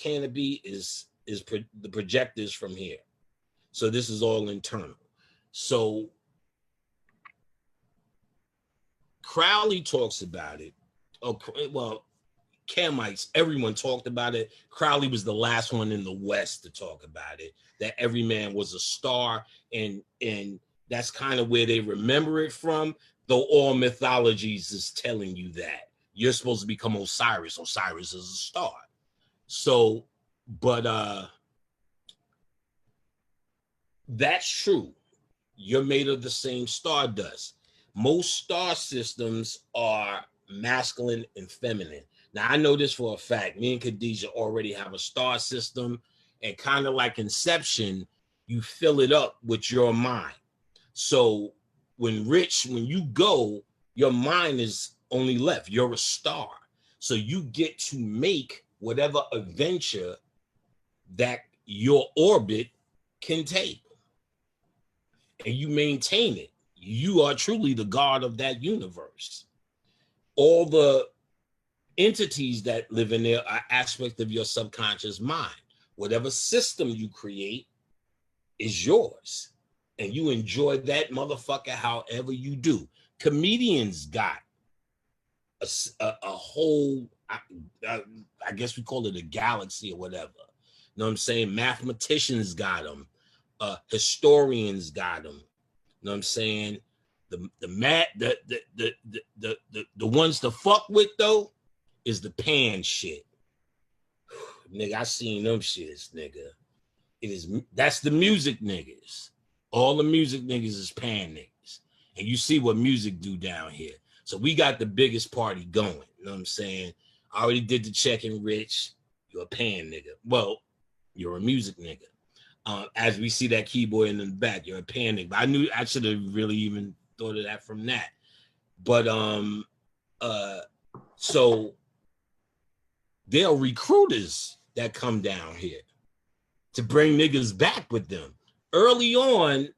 canopy is the projectors from here. So this is all internal. So Crowley talks about it. Oh, well, Kamites, everyone talked about it. Crowley was the last one in the West to talk about it, that every man was a star, and that's kind of where they remember it from, though all mythologies is telling you that you're supposed to become Osiris. Osiris is a star. So, but that's true. You're made of the same stardust. Most star systems are masculine and feminine. Now, I know this for a fact. Me and Khadijah already have a star system, and kind of like Inception, you fill it up with your mind. So when you go, your mind is only left. You're a star. So you get to make whatever adventure that your orbit can take. And you maintain it. You are truly the god of that universe. All the entities that live in there are aspects of your subconscious mind. Whatever system you create is yours. And you enjoy that motherfucker however you do. Comedians got a whole, I guess we call it a galaxy or whatever. You know what I'm saying? Mathematicians got them. Historians got them. You know what I'm saying? The ones to fuck with though is the pan shit. Nigga, I seen them shits, nigga. That's the music niggas. All the music niggas is pan niggas. And you see what music do down here. So we got the biggest party going. You know what I'm saying? I already did the checking, Rich. You're a pan nigga. Well, you're a music nigga. As we see that keyboard in the back, you're a pan nigga. But I should have really even thought of that from that. But so there are recruiters that come down here to bring niggas back with them. Early on,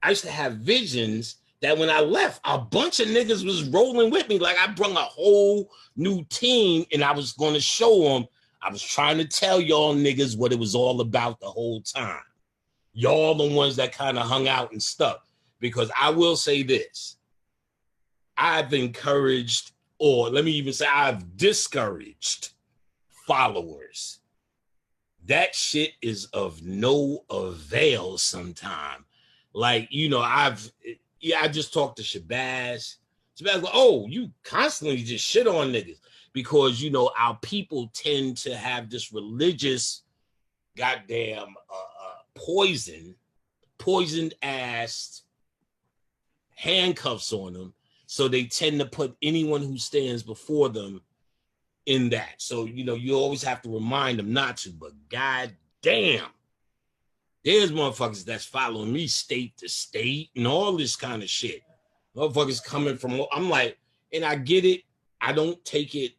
I used to have visions that when I left, a bunch of niggas was rolling with me. Like I brought a whole new team and I was going to show them. I was trying to tell y'all niggas what it was all about the whole time. Y'all the ones that kind of hung out and stuff. Because I will say this. I've encouraged, or let me even say I've discouraged followers. That shit is of no avail sometimes. Like, you know, I just talked to Shabazz. Shabazz like, oh, you constantly just shit on niggas. Because, you know, our people tend to have this religious goddamn poisoned ass handcuffs on them. So they tend to put anyone who stands before them in that. So, you know, you always have to remind them not to, but god damn, there's motherfuckers that's following me state to state and all this kind of shit. Motherfuckers coming from, I'm like, and I get it. I don't take it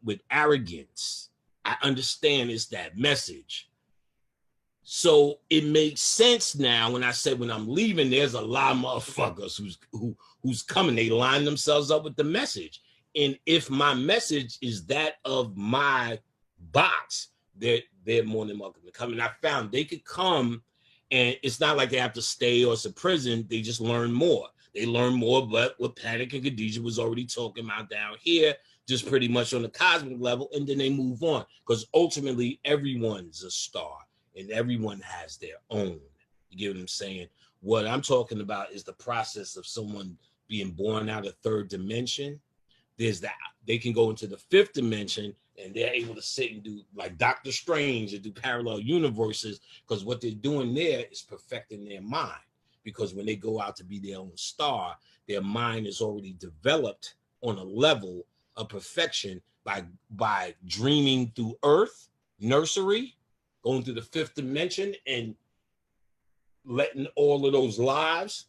with arrogance. I understand it's that message. So it makes sense now when I said when I'm leaving, there's a lot of motherfuckers who's coming. They line themselves up with the message. And if my message is that of my box, they're more than welcome to come. And I found they could come, and it's not like they have to stay or it's a prison. They just learn more. They learn more about what Panic and Khadijah was already talking about down here, just pretty much on the cosmic level, and then they move on. Because ultimately, everyone's a star, and everyone has their own. You get what I'm saying? What I'm talking about is the process of someone being born out of third dimension. There's that. They can go into the fifth dimension, and they're able to sit and do like Doctor Strange and do parallel universes, because what they're doing there is perfecting their mind. Because when they go out to be their own star, their mind is already developed on a level of perfection by dreaming through Earth, nursery, going through the fifth dimension and letting all of those lives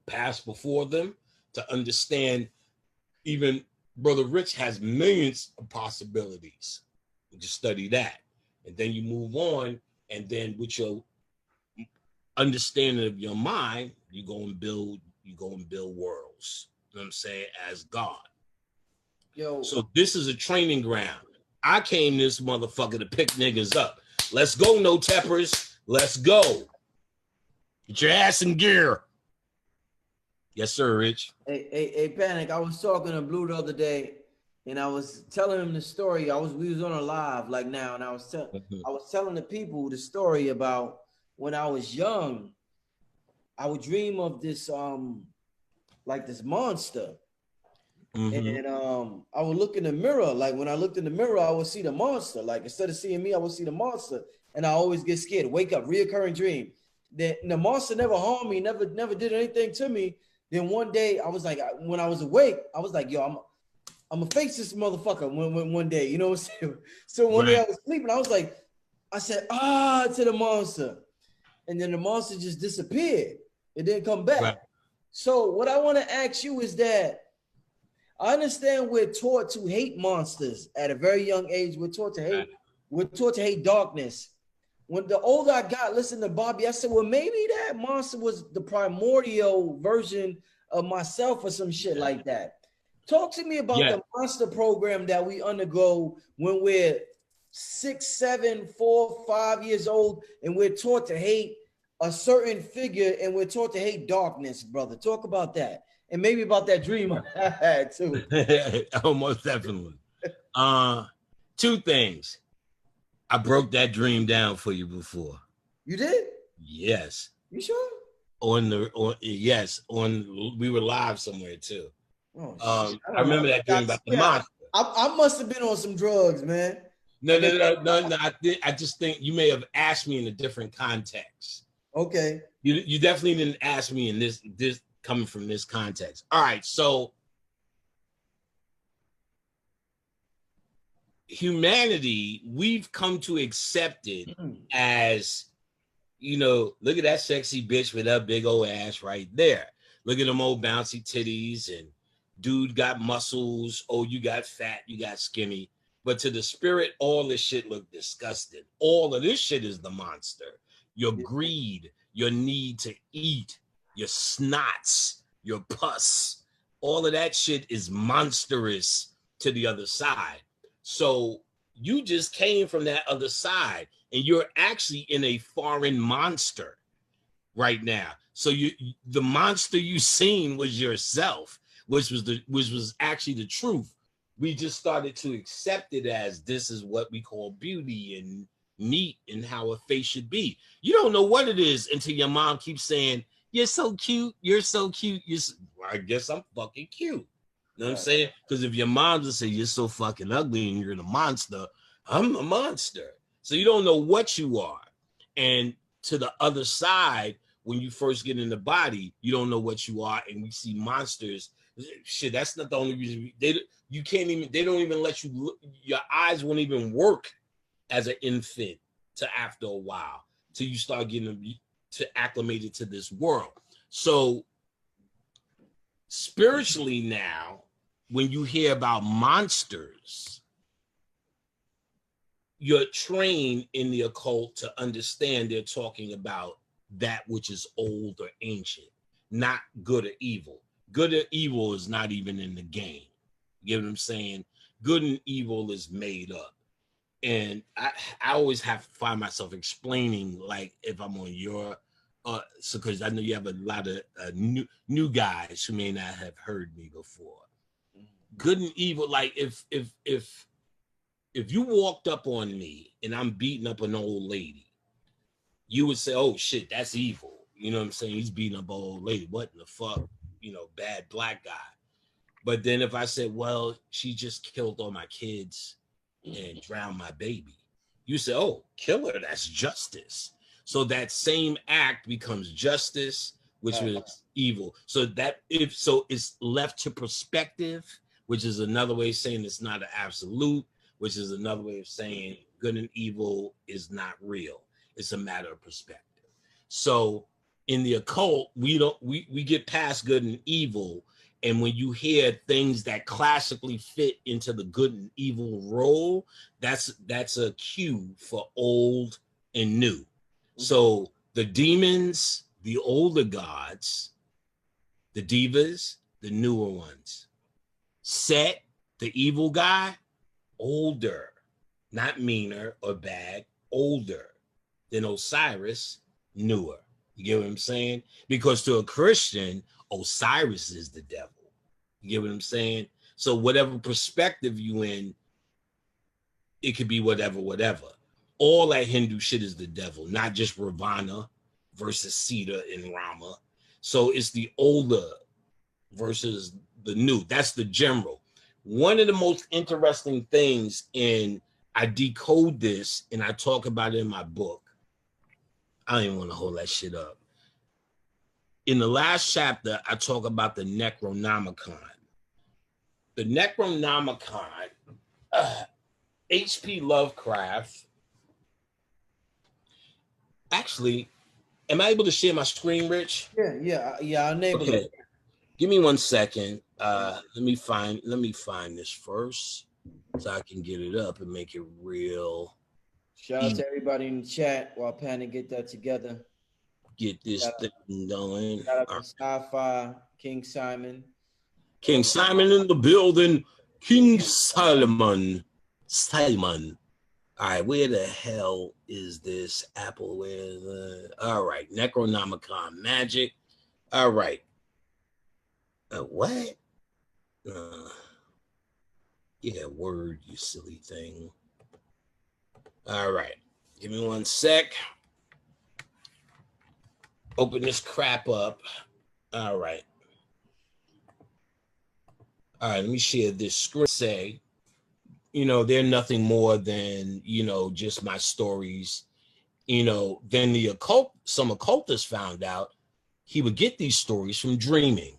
pass before them to understand. Even Brother Rich has millions of possibilities. You just study that. And then you move on, and then with your understanding of your mind, you go and build worlds. You know what I'm saying? As God. Yo. So this is a training ground. I came this motherfucker to pick niggas up. Let's go, no teppers. Let's go. Get your ass in gear. Yes, sir, Rich. Hey, Panic. I was talking to Blue the other day, and I was telling him the story. We was on a live like now, and I was telling the people the story about when I was young. I would dream of this like this monster. And I would look in the mirror. Like when I looked in the mirror, I would see the monster. Like instead of seeing me, I would see the monster. And I always get scared. Wake up, reoccurring dream. Then the monster never harmed me, never did anything to me. Then one day I was like, when I was awake, I was like, yo, I'm gonna face this motherfucker one day, you know what I'm saying? So one day I was sleeping, I said, to the monster. And then the monster just disappeared. It didn't come back. Right. So what I want to ask you is that I understand we're taught to hate monsters at a very young age. We're taught to hate darkness. When the older I got, listen to Bobby, I said, well, maybe that monster was the primordial version of myself or some shit like that. Talk to me about the monster program that we undergo when we're 6, 7, 4, 5 years old, and we're taught to hate a certain figure, and we're taught to hate darkness, brother. Talk about that. And maybe about that dream I had too. Almost definitely. Two things. I broke that dream down for you before. You did? Yes. You sure? Yes. We were live somewhere too. Oh, I remember that dream about the monster. I must have been on some drugs, man. No. I just think you may have asked me in a different context. Okay. You definitely didn't ask me in this coming from this context. All right, so humanity, we've come to accept it as, look at that sexy bitch with that big old ass right there. Look at them old bouncy titties, and dude got muscles. Oh, you got fat, you got skinny. But to the spirit, all this shit look disgusting. All of this shit is the monster. Your greed, your need to eat, your snots, your pus, all of that shit is monstrous to the other side. So you just came from that other side, and you're actually in a foreign monster right now. So the monster you seen was yourself, which was actually the truth. We just started to accept it as this is what we call beauty and neat and how a face should be. You don't know what it is until your mom keeps saying, you're so cute. You're so cute. I guess I'm fucking cute. You know what I'm saying? Because if your mom just say you're so fucking ugly and you're the monster, I'm a monster. So you don't know what you are. And to the other side, when you first get in the body, you don't know what you are. And we see monsters. Shit, that's not the only reason. They don't even let you look. Your eyes won't even work as an infant to after a while till you start getting to acclimated to this world. So spiritually now, when you hear about monsters, you're trained in the occult to understand they're talking about that which is old or ancient, not good or evil. Good or evil is not even in the game. You get what I'm saying? Good and evil is made up. And I always have to find myself explaining, like, if I'm on your so because I know you have a lot of new guys who may not have heard me before. Good and evil, like if you walked up on me and I'm beating up an old lady, you would say, oh shit, that's evil. You know what I'm saying? He's beating up an old lady. What in the fuck? Bad black guy. But then if I said, well, she just killed all my kids and drowned my baby, you say, oh, kill her, that's justice. So that same act becomes justice, which is evil. So it's left to perspective, which is another way of saying it's not an absolute, which is another way of saying good and evil is not real. It's a matter of perspective. So in the occult, we get past good and evil. And when you hear things that classically fit into the good and evil role, that's a cue for old and new. So the demons, the older gods, the divas, the newer ones. Set, the evil guy, older. not meaner or bad, older. Then Osiris, newer. You get what I'm saying? Because to a Christian, Osiris is the devil. You get what I'm saying? So whatever perspective you in, it could be whatever. All that Hindu shit is the devil, not just Ravana versus Sita and Rama. So it's the older versus the new. That's the general. One of the most interesting things, and I decode this and I talk about it in my book. I don't even want to hold that shit up. In the last chapter, I talk about the Necronomicon. The Necronomicon, H.P. Lovecraft. Actually, am I able to share my screen, Rich? Yeah. I'll enable Okay. it. Give me 1 second. Let me find this first so I can get it up and make it real. Shout out to everybody in the chat while Panic get that together. Get this thing going. Shout out to Sci-Fi, King Simon. King Simon in the building. King Simon. All right, where the hell is this Apple? All right, Necronomicon Magic. All right. What? Yeah, Word, you silly thing. All right, give me 1 sec. Open this crap up. All right. Let me share this screen. Say, they're nothing more than, just my stories. Then some occultists found out he would get these stories from dreaming.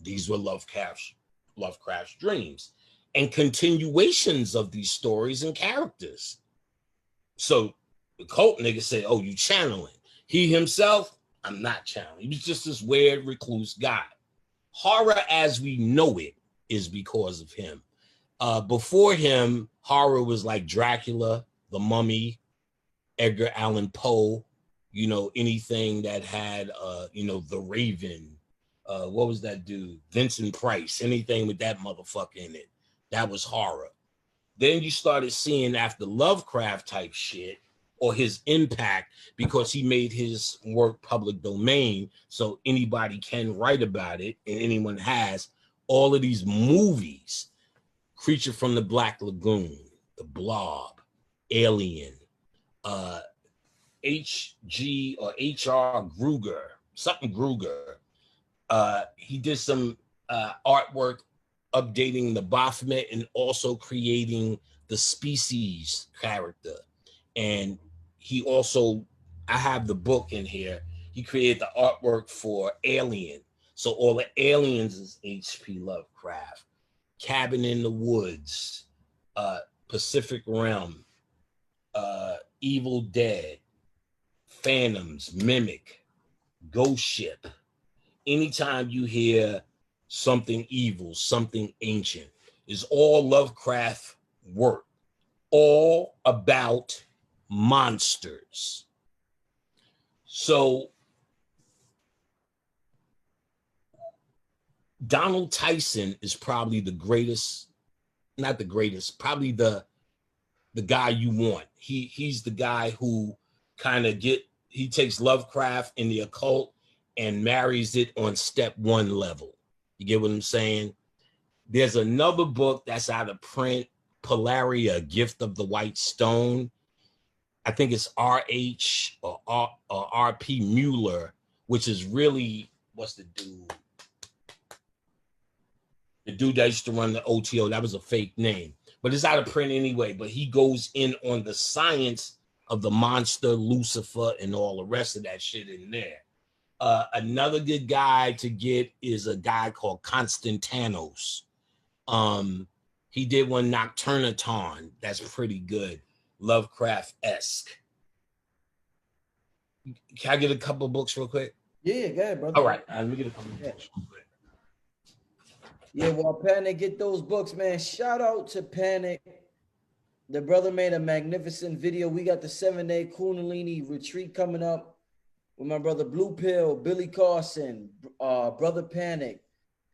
These were Lovecraft's dreams and continuations of these stories and characters. So the cult nigga said, oh, you channeling. He himself, I'm not channeling. He was just this weird recluse guy. Horror as we know it is because of him. Before him, horror was like Dracula, The Mummy, Edgar Allan Poe, anything that had, The Raven. What was that dude? Vincent Price, anything with that motherfucker in it. That was horror. Then you started seeing after Lovecraft type shit or his impact because he made his work public domain so anybody can write about it and anyone has. All of these movies, Creature from the Black Lagoon, The Blob, Alien, H.G. or H.R. Gruger. He did some artwork updating the Baphomet and also creating the Species character. And he also, I have the book in here, he created the artwork for Alien. So all the aliens is H.P. Lovecraft. Cabin in the Woods, Pacific Realm, Evil Dead, Phantoms, Mimic, Ghost Ship. Anytime you hear something evil, something ancient, is all Lovecraft work, all about monsters. So Donald Tyson is probably the greatest, not the greatest, probably the guy you want. He's the guy who he takes Lovecraft and the occult and marries it on step 1 level. You get what I'm saying? There's another book that's out of print, Polaria, Gift of the White Stone. I think it's R.H. or R.P. Mueller, which is really, what's the dude? The dude that used to run the OTO, that was a fake name. But it's out of print anyway. But he goes in on the science of the monster, Lucifer, and all the rest of that shit in there. Another good guy to get is a guy called Constantinos. He did one Nocturnaton. That's pretty good. Lovecraft-esque. Can I get a couple of books real quick? Yeah, go ahead, brother. All right. Let me get a couple of books real quick. Yeah, while Panic get those books, man, shout out to Panic. The brother made a magnificent video. We got the 7-day Kundalini retreat coming up with my brother Blue Pill, Billy Carson, Brother Panic,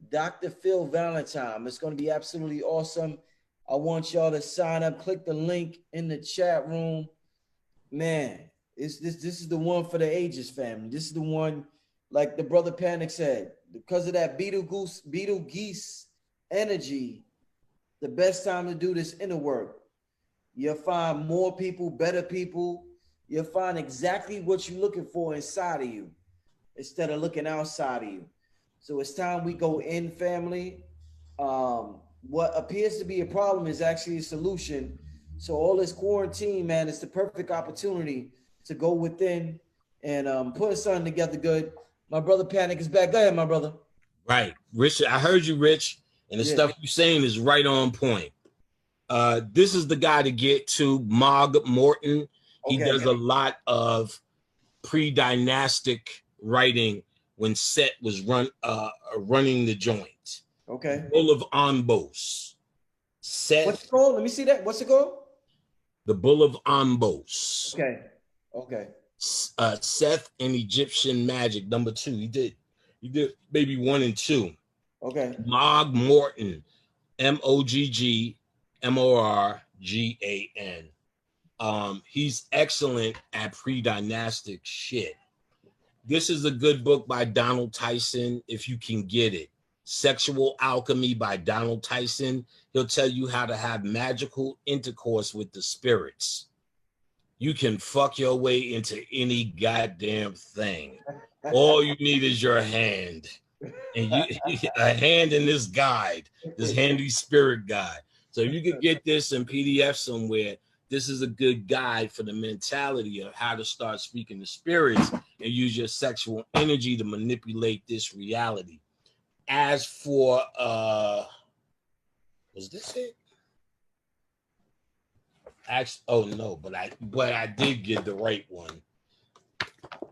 Dr. Phil Valentine. It's going to be absolutely awesome. I want y'all to sign up. Click the link in the chat room. Man, this is the one for the ages, family. This is the one, like the brother Panic said, because of that Beetlegeese energy, the best time to do this inner work. You'll find more people, better people. You'll find exactly what you're looking for inside of you instead of looking outside of you. So it's time we go in, family. What appears to be a problem is actually a solution. So all this quarantine, man, it's the perfect opportunity to go within and put something together good. My brother Panic is back. Go ahead, my brother. Right. Rich, I heard you, Rich, and the stuff you're saying is right on point. This is the guy to get to, Mog Morton. He does a lot of pre-dynastic writing when Set was running the joint. Okay. Bull of Anbos. Seth. What's it called? Let me see that. What's it called? The Bull of Anbos. Okay. Okay. Seth and Egyptian Magic, number 2. He did maybe 1 and 2. Okay. Mog Morton, Moggmorgan. He's excellent at pre-dynastic shit. This is a good book by Donald Tyson, if you can get it. Sexual Alchemy by Donald Tyson. He'll tell you how to have magical intercourse with the spirits. You can fuck your way into any goddamn thing. All you need is your hand. And a hand in this guide, this handy spirit guide. So if you could get this in PDF somewhere, this is a good guide for the mentality of how to start speaking to spirits and use your sexual energy to manipulate this reality. As for was this it? Actually, oh no, but I did get the right one.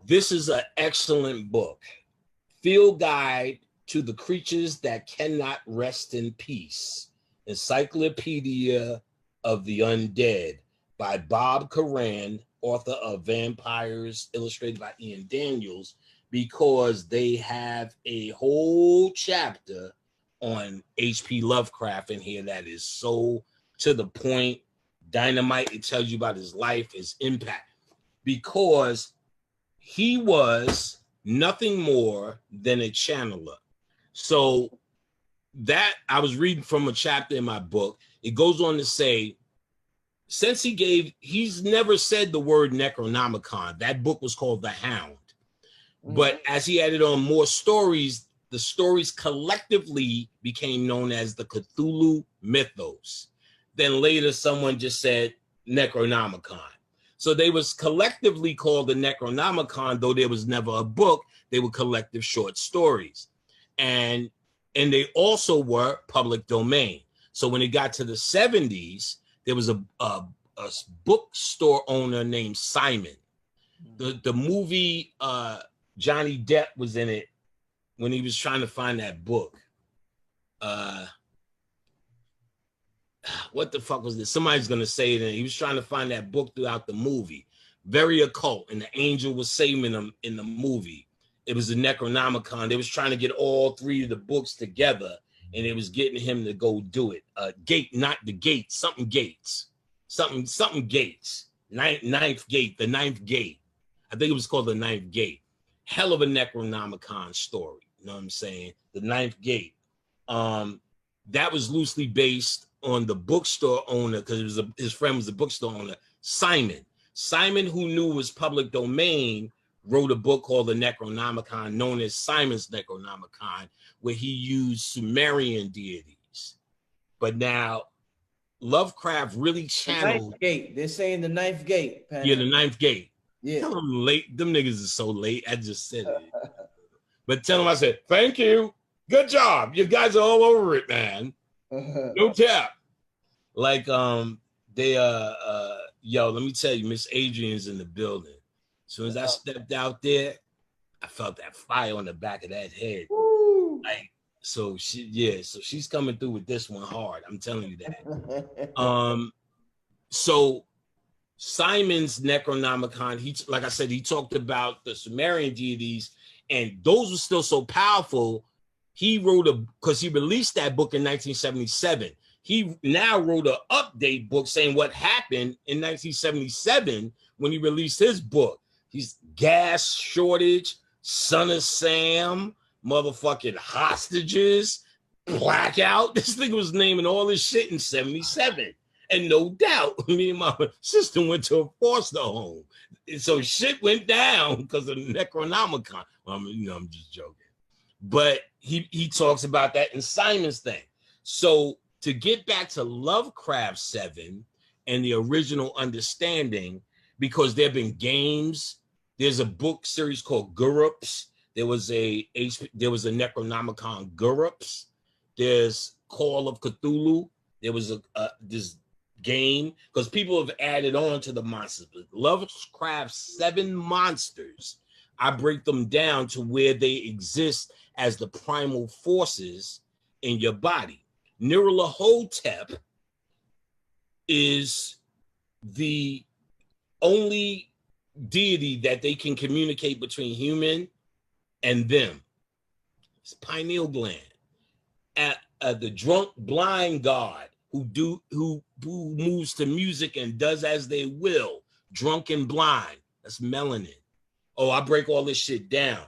This is an excellent book. Field Guide to the Creatures That Cannot Rest in Peace. Encyclopedia of the Undead by Bob Coran, author of Vampires, illustrated by Ian Daniels, because they have a whole chapter on H.P. Lovecraft in here that is so to the point, dynamite. It tells you about his life, his impact, because he was nothing more than a channeler. So that I was reading from a chapter in my book. It goes on to say, since he's never said the word Necronomicon. That book was called The Hound. But as he added on more stories, the stories collectively became known as the Cthulhu mythos. Then later someone just said Necronomicon. So they was collectively called the Necronomicon, though there was never a book. They were collective short stories. And they also were public domain. So when it got to the 70s, there was a bookstore owner named Simon. The movie Johnny Depp was in it when he was trying to find that book. What the fuck was this? Somebody's gonna say it. And he was trying to find that book throughout the movie. Very occult, and the angel was saving him in the movie. It was a Necronomicon. They was trying to get all 3 of the books together, and it was getting him to go do it. Not the gate, something gates. Something gates. Ninth gate, the 9th gate. I think it was called the 9th gate. Hell of a Necronomicon story. You know what I'm saying? The 9th gate. That was loosely based on the bookstore owner, because his friend was the bookstore owner, Simon. Simon, who knew was public domain, wrote a book called the Necronomicon, known as Simon's Necronomicon, where he used Sumerian deities. But now Lovecraft really channeled. The 9th gate. They're saying the 9th gate. Panic. Yeah, the 9th gate. Yeah. Tell them late. Them niggas is so late. I just said it. But tell them I said, thank you. Good job. You guys are all over it, man. No cap. Like yo, let me tell you, Miss Adrian's in the building. As soon as I stepped out there, I felt that fire on the back of that head. Woo. Like, so she's coming through with this one hard. I'm telling you that. So Simon's Necronomicon, like I said, he talked about the Sumerian deities, and those were still so powerful. He wrote because he released that book in 1977. He now wrote an update book saying what happened in 1977 when he released his book. He's gas shortage, Son of Sam, motherfucking hostages, blackout. This nigga was naming all this shit in 77. And no doubt, me and my sister went to a foster home. And so shit went down because of the Necronomicon. I'm just joking. But he talks about that in Simon's thing. So to get back to Lovecraft 7 and the original understanding, because there have been games, there's a book series called Gurups. There was a Necronomicon Gurups. There's Call of Cthulhu. There was this game, because people have added on to the monsters. But Lovecraft 7 monsters, I break them down to where they exist as the primal forces in your body. Nyarlathotep is the only deity that they can communicate between human and them. It's pineal gland. The drunk blind god who moves to music and does as they will, drunk and blind. That's melanin. Oh, I break all this shit down.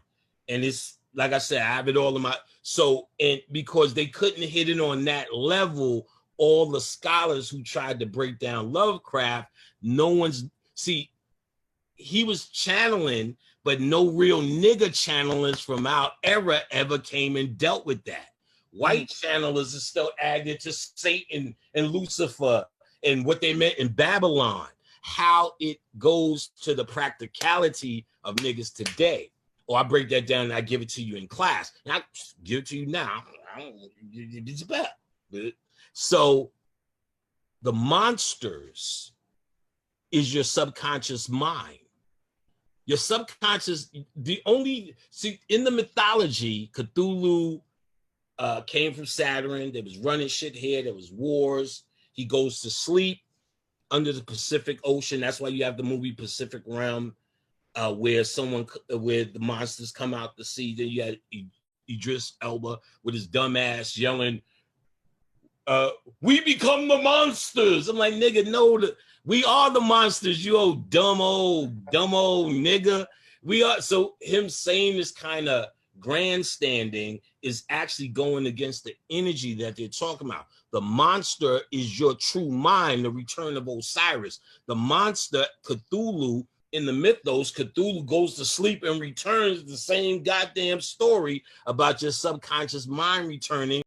And it's, like I said, I have it all in my, so, and because they couldn't hit it on that level, all the scholars who tried to break down Lovecraft, no one's, see, he was channeling, but no real nigga channelers from our era ever came and dealt with that. White channelers are still added to Satan and Lucifer and what they meant in Babylon. How it goes to the practicality of niggas today. Or I break that down and I give it to you in class. And I give it to you now. It's bad. So the monsters is your subconscious mind. Your subconscious, see, in the mythology, Cthulhu came from Saturn. There was running shit here. There was wars. He goes to sleep under the Pacific Ocean. That's why you have the movie Pacific Rim, where the monsters come out to sea. Then you had Idris Elba with his dumb ass yelling, "We become the monsters." I'm like, nigga, no, we are the monsters. You old dumb old nigga. We are. So him saying this kind of grandstanding is actually going against the energy that they're talking about. The monster is your true mind, the return of Osiris. The monster, Cthulhu, in the mythos, Cthulhu goes to sleep and returns, the same goddamn story about your subconscious mind returning